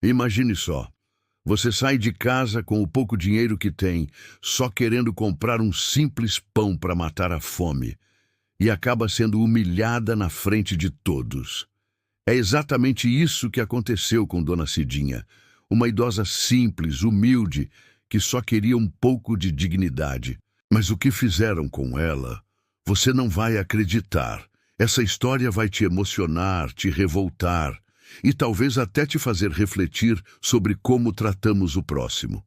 Imagine só. Você sai de casa com o pouco dinheiro que tem, só querendo comprar um simples pão para matar a fome, e acaba sendo humilhada na frente de todos. É exatamente isso que aconteceu com Dona Cidinha, uma idosa simples, humilde, que só queria um pouco de dignidade. Mas o que fizeram com ela, você não vai acreditar. Essa história vai te emocionar, te revoltar e talvez até te fazer refletir sobre como tratamos o próximo.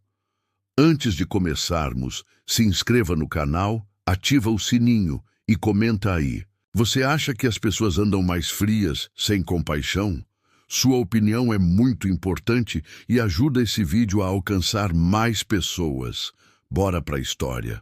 Antes de começarmos, se inscreva no canal, ativa o sininho e comenta aí. Você acha que as pessoas andam mais frias, sem compaixão? Sua opinião é muito importante e ajuda esse vídeo a alcançar mais pessoas. Bora para a história.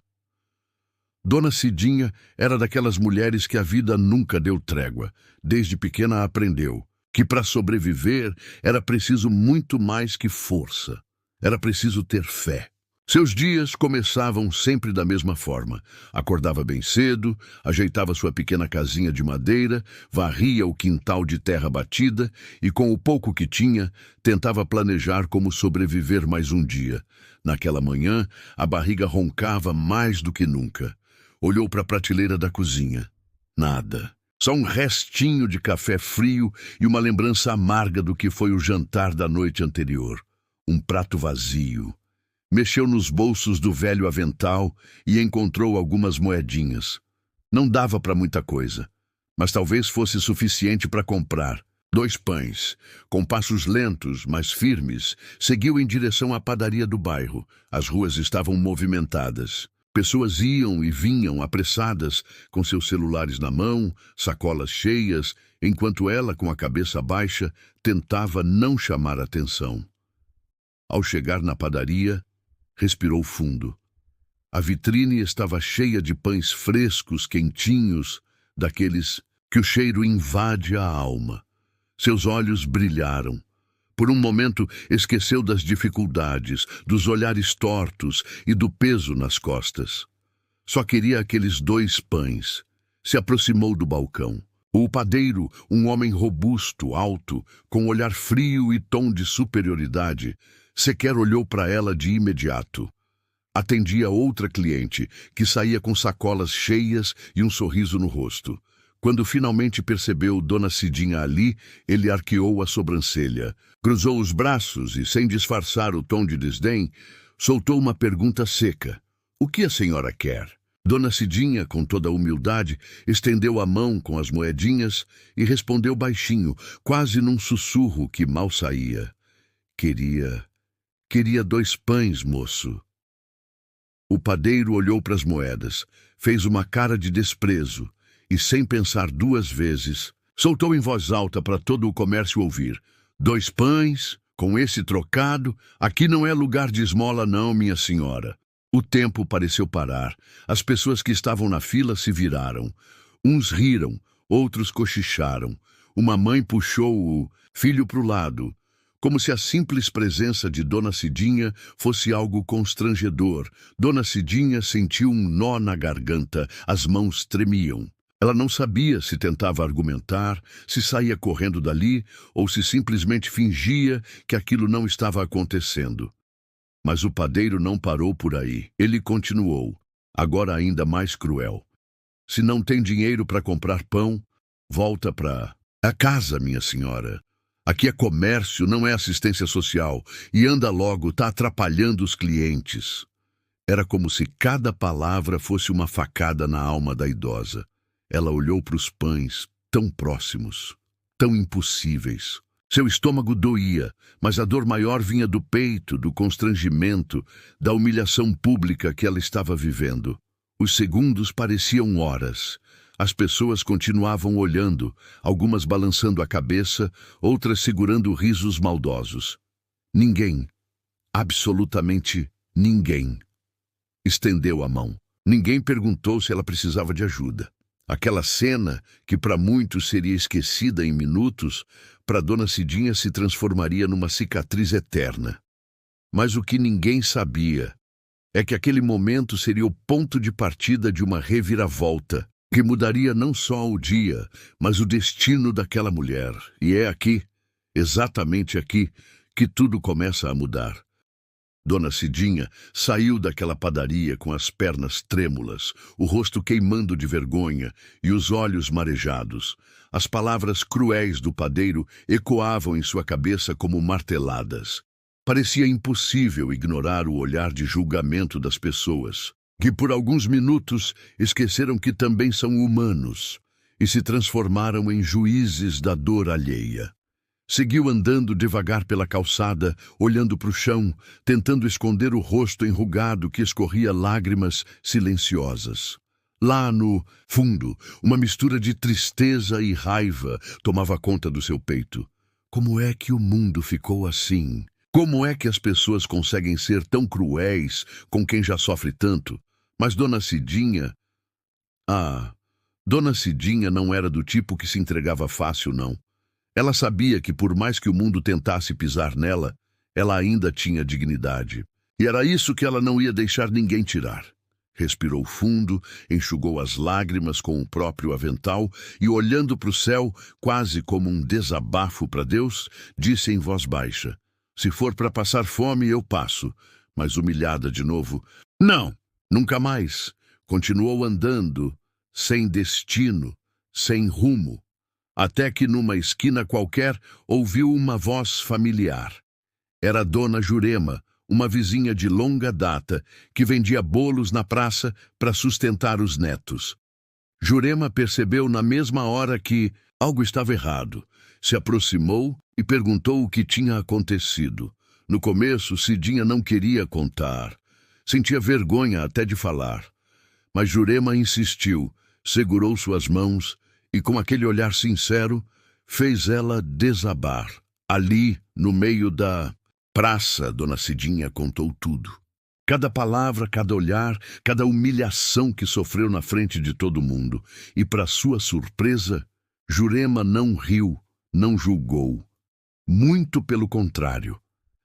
Dona Cidinha era daquelas mulheres que a vida nunca deu trégua. Desde pequena aprendeu que para sobreviver era preciso muito mais que força. Era preciso ter fé. Seus dias começavam sempre da mesma forma. Acordava bem cedo, ajeitava sua pequena casinha de madeira, varria o quintal de terra batida e, com o pouco que tinha, tentava planejar como sobreviver mais um dia. Naquela manhã, a barriga roncava mais do que nunca. Olhou para a prateleira da cozinha. Nada. Só um restinho de café frio e uma lembrança amarga do que foi o jantar da noite anterior. Um prato vazio. Mexeu nos bolsos do velho avental e encontrou algumas moedinhas. Não dava para muita coisa, mas talvez fosse suficiente para comprar. 2 pães. Com passos lentos, mas firmes, seguiu em direção à padaria do bairro. As ruas estavam movimentadas. Pessoas iam e vinham apressadas, com seus celulares na mão, sacolas cheias, enquanto ela, com a cabeça baixa, tentava não chamar atenção. Ao chegar na padaria, respirou fundo. A vitrine estava cheia de pães frescos, quentinhos, daqueles que o cheiro invade a alma. Seus olhos brilharam. Por um momento, esqueceu das dificuldades, dos olhares tortos e do peso nas costas. Só queria aqueles 2 pães. Se aproximou do balcão. O padeiro, um homem robusto, alto, com olhar frio e tom de superioridade, sequer olhou para ela de imediato. Atendia outra cliente, que saía com sacolas cheias e um sorriso no rosto. Quando finalmente percebeu Dona Cidinha ali, ele arqueou a sobrancelha, cruzou os braços e, sem disfarçar o tom de desdém, soltou uma pergunta seca. "O que a senhora quer?" Dona Cidinha, com toda a humildade, estendeu a mão com as moedinhas e respondeu baixinho, quase num sussurro que mal saía. Queria 2 pães, moço." O padeiro olhou para as moedas, fez uma cara de desprezo e, sem pensar 2 vezes, soltou em voz alta para todo o comércio ouvir. 2 pães, com esse trocado, aqui não é lugar de esmola não, minha senhora." O tempo pareceu parar. As pessoas que estavam na fila se viraram. Uns riram, outros cochicharam. Uma mãe puxou o filho para o lado, como se a simples presença de Dona Cidinha fosse algo constrangedor. Dona Cidinha sentiu um nó na garganta, as mãos tremiam. Ela não sabia se tentava argumentar, se saía correndo dali ou se simplesmente fingia que aquilo não estava acontecendo. Mas o padeiro não parou por aí. Ele continuou, agora ainda mais cruel. "Se não tem dinheiro para comprar pão, volta para a casa, minha senhora. Aqui é comércio, não é assistência social. E anda logo, tá atrapalhando os clientes." Era como se cada palavra fosse uma facada na alma da idosa. Ela olhou para os pães, tão próximos, tão impossíveis. Seu estômago doía, mas a dor maior vinha do peito, do constrangimento, da humilhação pública que ela estava vivendo. Os segundos pareciam horas. As pessoas continuavam olhando, algumas balançando a cabeça, outras segurando risos maldosos. Ninguém, absolutamente ninguém, estendeu a mão. Ninguém perguntou se ela precisava de ajuda. Aquela cena, que para muitos seria esquecida em minutos, para Dona Cidinha se transformaria numa cicatriz eterna. Mas o que ninguém sabia é que aquele momento seria o ponto de partida de uma reviravolta, que mudaria não só o dia, mas o destino daquela mulher. E é aqui, exatamente aqui, que tudo começa a mudar. Dona Cidinha saiu daquela padaria com as pernas trêmulas, o rosto queimando de vergonha e os olhos marejados. As palavras cruéis do padeiro ecoavam em sua cabeça como marteladas. Parecia impossível ignorar o olhar de julgamento das pessoas, que por alguns minutos esqueceram que também são humanos e se transformaram em juízes da dor alheia. Seguiu andando devagar pela calçada, olhando para o chão, tentando esconder o rosto enrugado que escorria lágrimas silenciosas. Lá no fundo, uma mistura de tristeza e raiva tomava conta do seu peito. Como é que o mundo ficou assim? Como é que as pessoas conseguem ser tão cruéis com quem já sofre tanto? Mas Dona Cidinha... Dona Cidinha não era do tipo que se entregava fácil, não. Ela sabia que por mais que o mundo tentasse pisar nela, ela ainda tinha dignidade. E era isso que ela não ia deixar ninguém tirar. Respirou fundo, enxugou as lágrimas com o próprio avental e, olhando para o céu, quase como um desabafo para Deus, disse em voz baixa: "Se for para passar fome, eu passo." Mas humilhada de novo: "Não, nunca mais." Continuou andando, sem destino, sem rumo. Até que numa esquina qualquer ouviu uma voz familiar. Era Dona Jurema, uma vizinha de longa data, que vendia bolos na praça para sustentar os netos. Jurema percebeu na mesma hora que algo estava errado. Se aproximou e perguntou o que tinha acontecido. No começo, Cidinha não queria contar. Sentia vergonha até de falar. Mas Jurema insistiu, segurou suas mãos e, com aquele olhar sincero, fez ela desabar. Ali, no meio da praça, Dona Cidinha contou tudo. Cada palavra, cada olhar, cada humilhação que sofreu na frente de todo mundo. E, para sua surpresa, Jurema não riu, não julgou. Muito pelo contrário.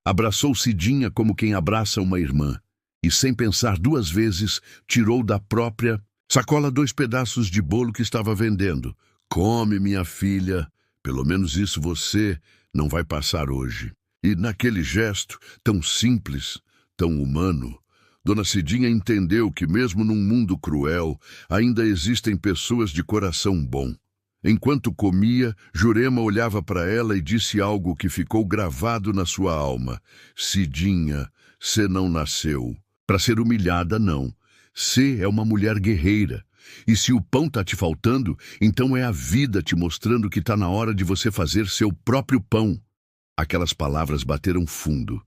Abraçou Cidinha como quem abraça uma irmã. E, sem pensar duas vezes, tirou da própria sacola 2 pedaços de bolo que estava vendendo. "Come, minha filha, pelo menos isso você não vai passar hoje." E naquele gesto, tão simples, tão humano, Dona Cidinha entendeu que mesmo num mundo cruel, ainda existem pessoas de coração bom. Enquanto comia, Jurema olhava para ela e disse algo que ficou gravado na sua alma: "Cidinha, cê não nasceu para ser humilhada, não. Cê é uma mulher guerreira. E se o pão tá te faltando, então é a vida te mostrando que tá na hora de você fazer seu próprio pão." Aquelas palavras bateram fundo.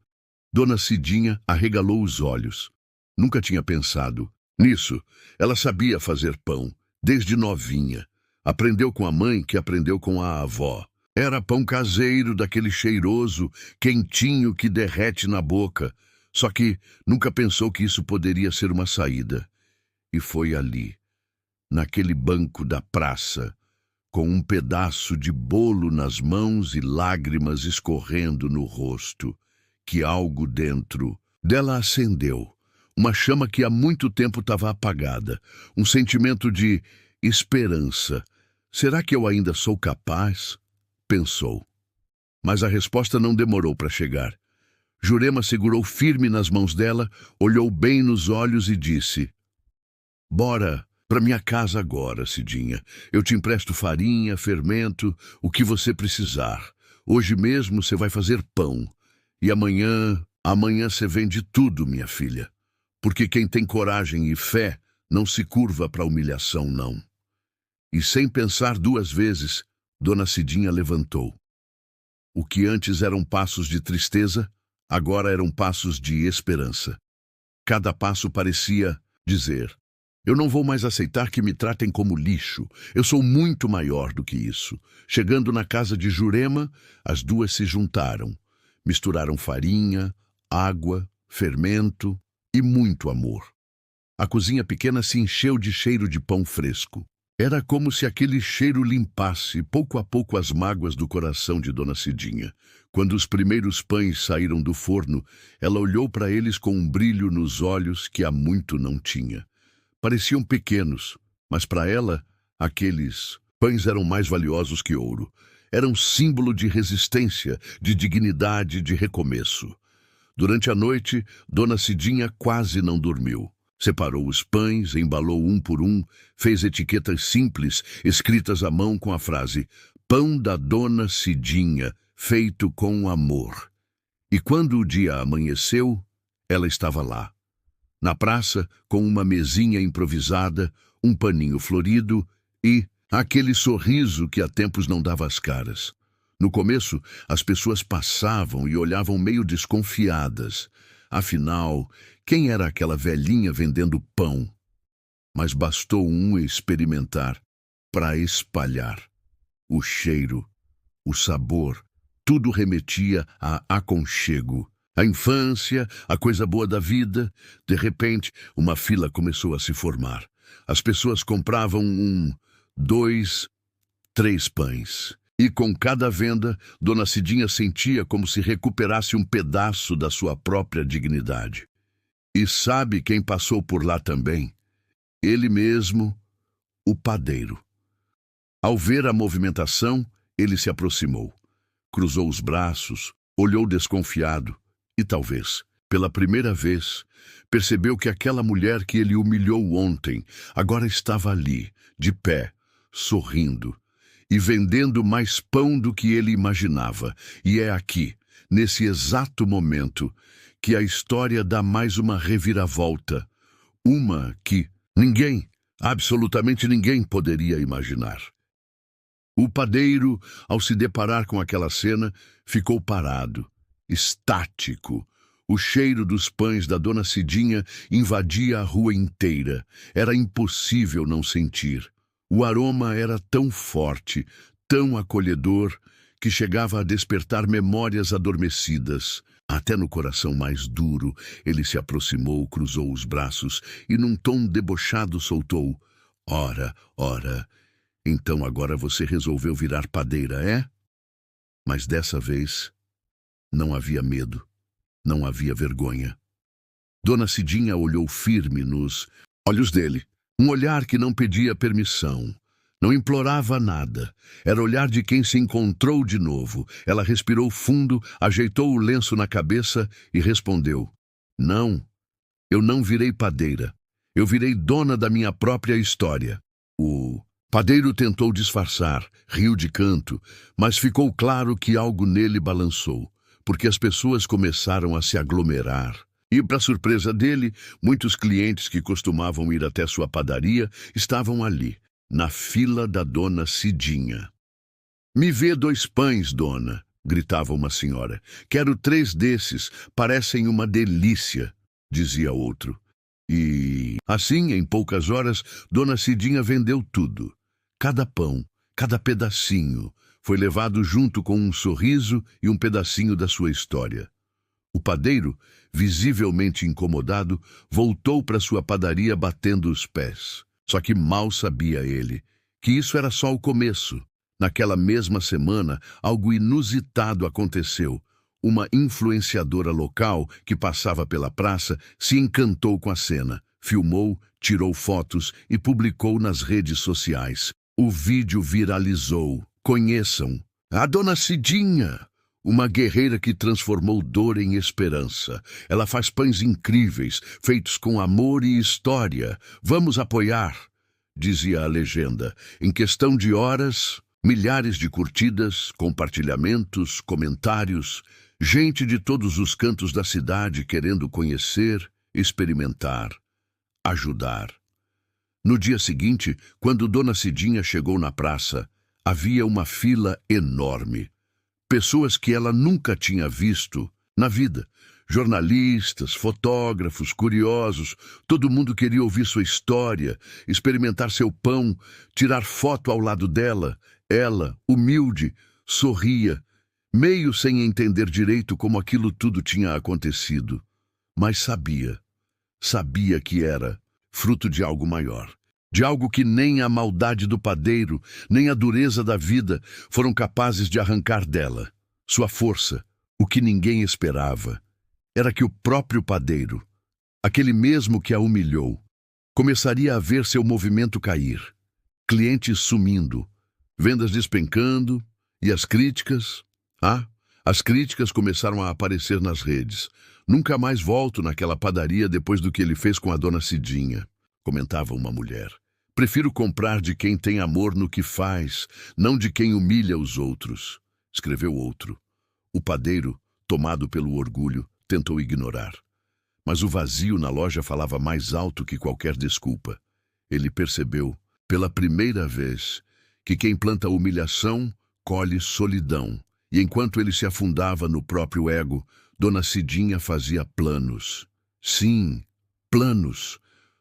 Dona Cidinha arregalou os olhos. Nunca tinha pensado nisso. Ela sabia fazer pão, desde novinha. Aprendeu com a mãe, que aprendeu com a avó. Era pão caseiro, daquele cheiroso, quentinho que derrete na boca. Só que nunca pensou que isso poderia ser uma saída. E foi ali, naquele banco da praça, com um pedaço de bolo nas mãos e lágrimas escorrendo no rosto, que algo dentro dela acendeu. Uma chama que há muito tempo estava apagada. Um sentimento de esperança. "Será que eu ainda sou capaz?" pensou. Mas a resposta não demorou para chegar. Jurema segurou firme nas mãos dela, olhou bem nos olhos e disse: "Bora para minha casa agora, Cidinha. Eu te empresto farinha, fermento, o que você precisar. Hoje mesmo você vai fazer pão. E amanhã você vende tudo, minha filha. Porque quem tem coragem e fé não se curva para humilhação, não." E sem pensar 2 vezes, Dona Cidinha levantou. O que antes eram passos de tristeza, agora eram passos de esperança. Cada passo parecia dizer: "Eu não vou mais aceitar que me tratem como lixo. Eu sou muito maior do que isso." Chegando na casa de Jurema, as duas se juntaram. Misturaram farinha, água, fermento e muito amor. A cozinha pequena se encheu de cheiro de pão fresco. Era como se aquele cheiro limpasse, pouco a pouco, as mágoas do coração de Dona Cidinha. Quando os primeiros pães saíram do forno, ela olhou para eles com um brilho nos olhos que há muito não tinha. Pareciam pequenos, mas para ela, aqueles pães eram mais valiosos que ouro. Era um símbolo de resistência, de dignidade, de recomeço. Durante a noite, Dona Cidinha quase não dormiu. Separou os pães, embalou um por um, fez etiquetas simples, escritas à mão com a frase "Pão da Dona Cidinha, feito com amor". E quando o dia amanheceu, ela estava lá, na praça, com uma mesinha improvisada, um paninho florido e aquele sorriso que há tempos não dava as caras. No começo, as pessoas passavam e olhavam meio desconfiadas. Afinal, quem era aquela velhinha vendendo pão? Mas bastou um experimentar para espalhar. O cheiro, o sabor, tudo remetia a aconchego. A infância, a coisa boa da vida. De repente, uma fila começou a se formar. As pessoas compravam 1, 2, 3 pães. E com cada venda, Dona Cidinha sentia como se recuperasse um pedaço da sua própria dignidade. E sabe quem passou por lá também? Ele mesmo, o padeiro. Ao ver a movimentação, ele se aproximou. Cruzou os braços, olhou desconfiado e talvez, pela primeira vez, percebeu que aquela mulher que ele humilhou ontem agora estava ali, de pé, sorrindo e vendendo mais pão do que ele imaginava. E é aqui, nesse exato momento, que a história dá mais uma reviravolta. Uma que ninguém, absolutamente ninguém, poderia imaginar. O padeiro, ao se deparar com aquela cena, ficou parado, estático. O cheiro dos pães da Dona Cidinha invadia a rua inteira. Era impossível não sentir. O aroma era tão forte, tão acolhedor, que chegava a despertar memórias adormecidas. Até no coração mais duro, ele se aproximou, cruzou os braços e, num tom debochado, soltou: "Ora, ora, então agora você resolveu virar padeira, é?" Mas dessa vez, não havia medo, não havia vergonha. Dona Cidinha olhou firme nos olhos dele. Um olhar que não pedia permissão, não implorava nada. Era o olhar de quem se encontrou de novo. Ela respirou fundo, ajeitou o lenço na cabeça e respondeu: "Não, eu não virei padeira. Eu virei dona da minha própria história." O padeiro tentou disfarçar, riu de canto, mas ficou claro que algo nele balançou, porque as pessoas começaram a se aglomerar. E, para surpresa dele, muitos clientes que costumavam ir até sua padaria estavam ali, na fila da Dona Cidinha. "Me vê 2 pães, dona", gritava uma senhora. "Quero 3 desses, parecem uma delícia", dizia outro. E, assim, em poucas horas, Dona Cidinha vendeu tudo. Cada pão, cada pedacinho, foi levado junto com um sorriso e um pedacinho da sua história. O padeiro, visivelmente incomodado, voltou para sua padaria batendo os pés. Só que mal sabia ele que isso era só o começo. Naquela mesma semana, algo inusitado aconteceu. Uma influenciadora local que passava pela praça se encantou com a cena, filmou, tirou fotos e publicou nas redes sociais. O vídeo viralizou. Conheçam a Dona Cidinha! Uma guerreira que transformou dor em esperança. Ela faz pães incríveis, feitos com amor e história. Vamos apoiar, dizia a legenda. Em questão de horas, milhares de curtidas, compartilhamentos, comentários, gente de todos os cantos da cidade querendo conhecer, experimentar, ajudar. No dia seguinte, quando Dona Cidinha chegou na praça, havia uma fila enorme. Pessoas que ela nunca tinha visto na vida. Jornalistas, fotógrafos, curiosos, todo mundo queria ouvir sua história, experimentar seu pão, tirar foto ao lado dela. Ela, humilde, sorria, meio sem entender direito como aquilo tudo tinha acontecido. Mas sabia que era fruto de algo maior. De algo que nem a maldade do padeiro, nem a dureza da vida foram capazes de arrancar dela. Sua força, o que ninguém esperava, era que o próprio padeiro, aquele mesmo que a humilhou, começaria a ver seu movimento cair. Clientes sumindo, vendas despencando E as críticas? As críticas começaram a aparecer nas redes. Nunca mais volto naquela padaria depois do que ele fez com a dona Cidinha, comentava uma mulher. Prefiro comprar de quem tem amor no que faz, não de quem humilha os outros, escreveu outro. O padeiro, tomado pelo orgulho, tentou ignorar. Mas o vazio na loja falava mais alto que qualquer desculpa. Ele percebeu, pela primeira vez, que quem planta humilhação colhe solidão. E enquanto ele se afundava no próprio ego, dona Cidinha fazia planos. Sim, planos.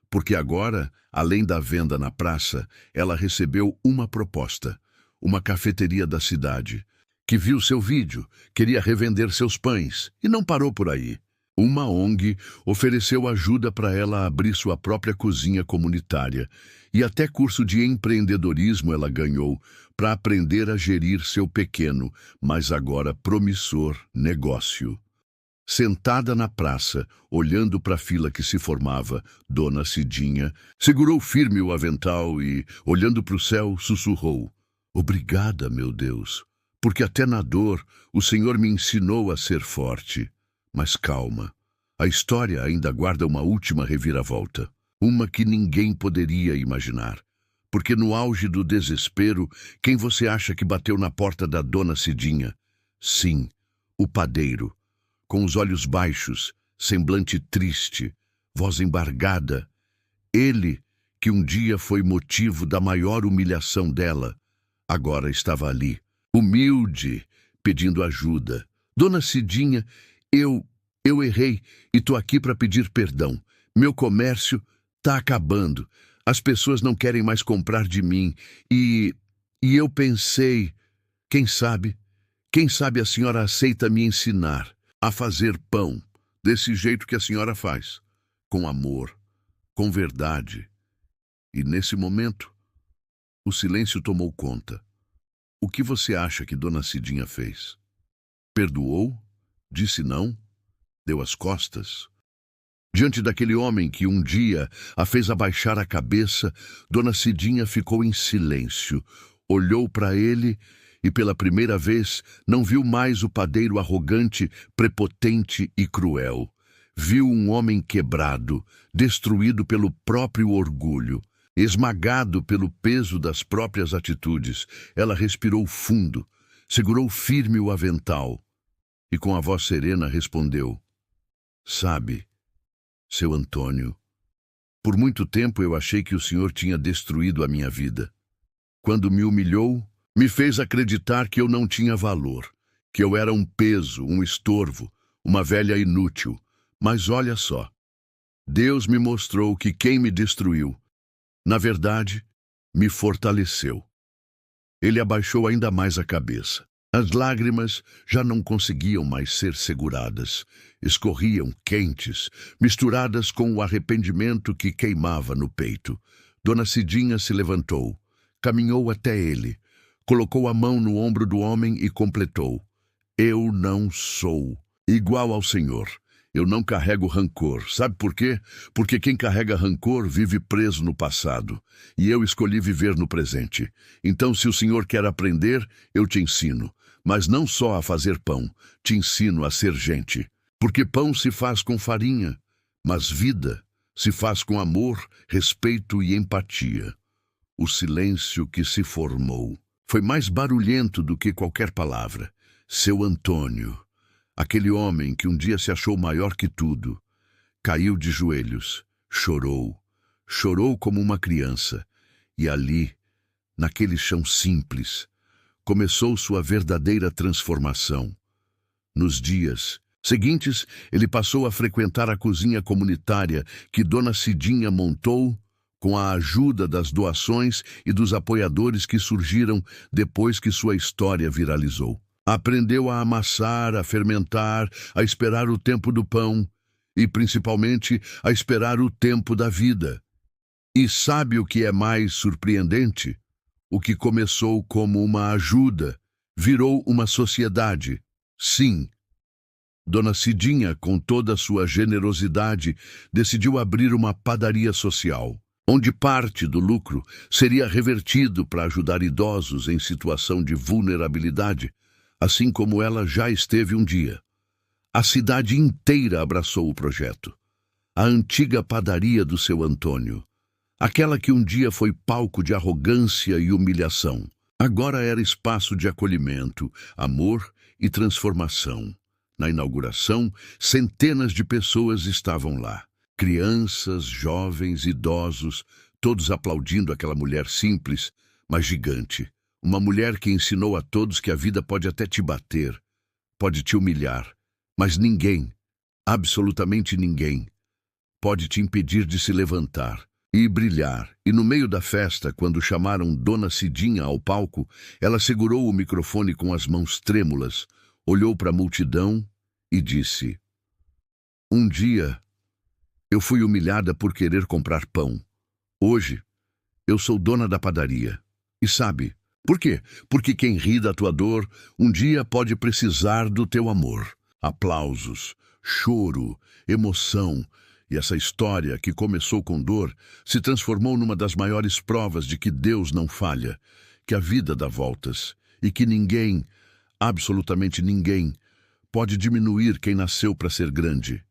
Porque agora, além da venda na praça, ela recebeu uma proposta. Uma cafeteria da cidade, que viu seu vídeo, queria revender seus pães, e não parou por aí. Uma ONG ofereceu ajuda para ela abrir sua própria cozinha comunitária, e até curso de empreendedorismo ela ganhou para aprender a gerir seu pequeno, mas agora promissor, negócio. Sentada na praça, olhando para a fila que se formava, dona Cidinha segurou firme o avental e, olhando para o céu, sussurrou: "Obrigada, meu Deus, porque até na dor o Senhor me ensinou a ser forte." Mas calma, a história ainda guarda uma última reviravolta, uma que ninguém poderia imaginar. Porque no auge do desespero, quem você acha que bateu na porta da dona Cidinha? Sim, o padeiro, com os olhos baixos, semblante triste, voz embargada. Ele, que um dia foi motivo da maior humilhação dela, agora estava ali, humilde, pedindo ajuda. Dona Cidinha, eu errei e tô aqui para pedir perdão. Meu comércio tá acabando. As pessoas não querem mais comprar de mim. E eu pensei, quem sabe a senhora aceita me ensinar a fazer pão desse jeito que a senhora faz, com amor, com verdade. E nesse momento, o silêncio tomou conta. O que você acha que dona Cidinha fez? Perdoou? Disse não? Deu as costas? Diante daquele homem que um dia a fez abaixar a cabeça, dona Cidinha ficou em silêncio, olhou para ele e pela primeira vez não viu mais o padeiro arrogante, prepotente e cruel. Viu um homem quebrado, destruído pelo próprio orgulho, esmagado pelo peso das próprias atitudes. Ela respirou fundo, segurou firme o avental e com a voz serena respondeu: "Sabe, seu Antônio, por muito tempo eu achei que o senhor tinha destruído a minha vida. Quando me humilhou, me fez acreditar que eu não tinha valor, que eu era um peso, um estorvo, uma velha inútil. Mas olha só, Deus me mostrou que quem me destruiu, na verdade, me fortaleceu." Ele abaixou ainda mais a cabeça. As lágrimas já não conseguiam mais ser seguradas. Escorriam quentes, misturadas com o arrependimento que queimava no peito. Dona Cidinha se levantou, caminhou até ele, colocou a mão no ombro do homem e completou: "Eu não sou igual ao senhor. Eu não carrego rancor. Sabe por quê? Porque quem carrega rancor vive preso no passado. E eu escolhi viver no presente. Então, se o senhor quer aprender, eu te ensino. Mas não só a fazer pão, te ensino a ser gente. Porque pão se faz com farinha, mas vida se faz com amor, respeito e empatia." O silêncio que se formou foi mais barulhento do que qualquer palavra. Seu Antônio, aquele homem que um dia se achou maior que tudo, caiu de joelhos, chorou como uma criança. E ali, naquele chão simples, começou sua verdadeira transformação. Nos dias seguintes, ele passou a frequentar a cozinha comunitária que dona Cidinha montou com a ajuda das doações e dos apoiadores que surgiram depois que sua história viralizou. Aprendeu a amassar, a fermentar, a esperar o tempo do pão e, principalmente, a esperar o tempo da vida. E sabe o que é mais surpreendente? O que começou como uma ajuda virou uma sociedade. Sim, dona Cidinha, com toda a sua generosidade, decidiu abrir uma padaria social, onde parte do lucro seria revertido para ajudar idosos em situação de vulnerabilidade, assim como ela já esteve um dia. A cidade inteira abraçou o projeto. A antiga padaria do seu Antônio, aquela que um dia foi palco de arrogância e humilhação, agora era espaço de acolhimento, amor e transformação. Na inauguração, centenas de pessoas estavam lá. Crianças, jovens, idosos, todos aplaudindo aquela mulher simples, mas gigante. Uma mulher que ensinou a todos que a vida pode até te bater, pode te humilhar, mas ninguém, absolutamente ninguém, pode te impedir de se levantar e brilhar. E no meio da festa, quando chamaram Dona Cidinha ao palco, ela segurou o microfone com as mãos trêmulas, olhou para a multidão e disse: "Um dia, eu fui humilhada por querer comprar pão. Hoje, eu sou dona da padaria. E sabe, por quê? Porque quem ri da tua dor, um dia pode precisar do teu amor." Aplausos, choro, emoção. E essa história, que começou com dor, se transformou numa das maiores provas de que Deus não falha, que a vida dá voltas e que ninguém, absolutamente ninguém, pode diminuir quem nasceu para ser grande.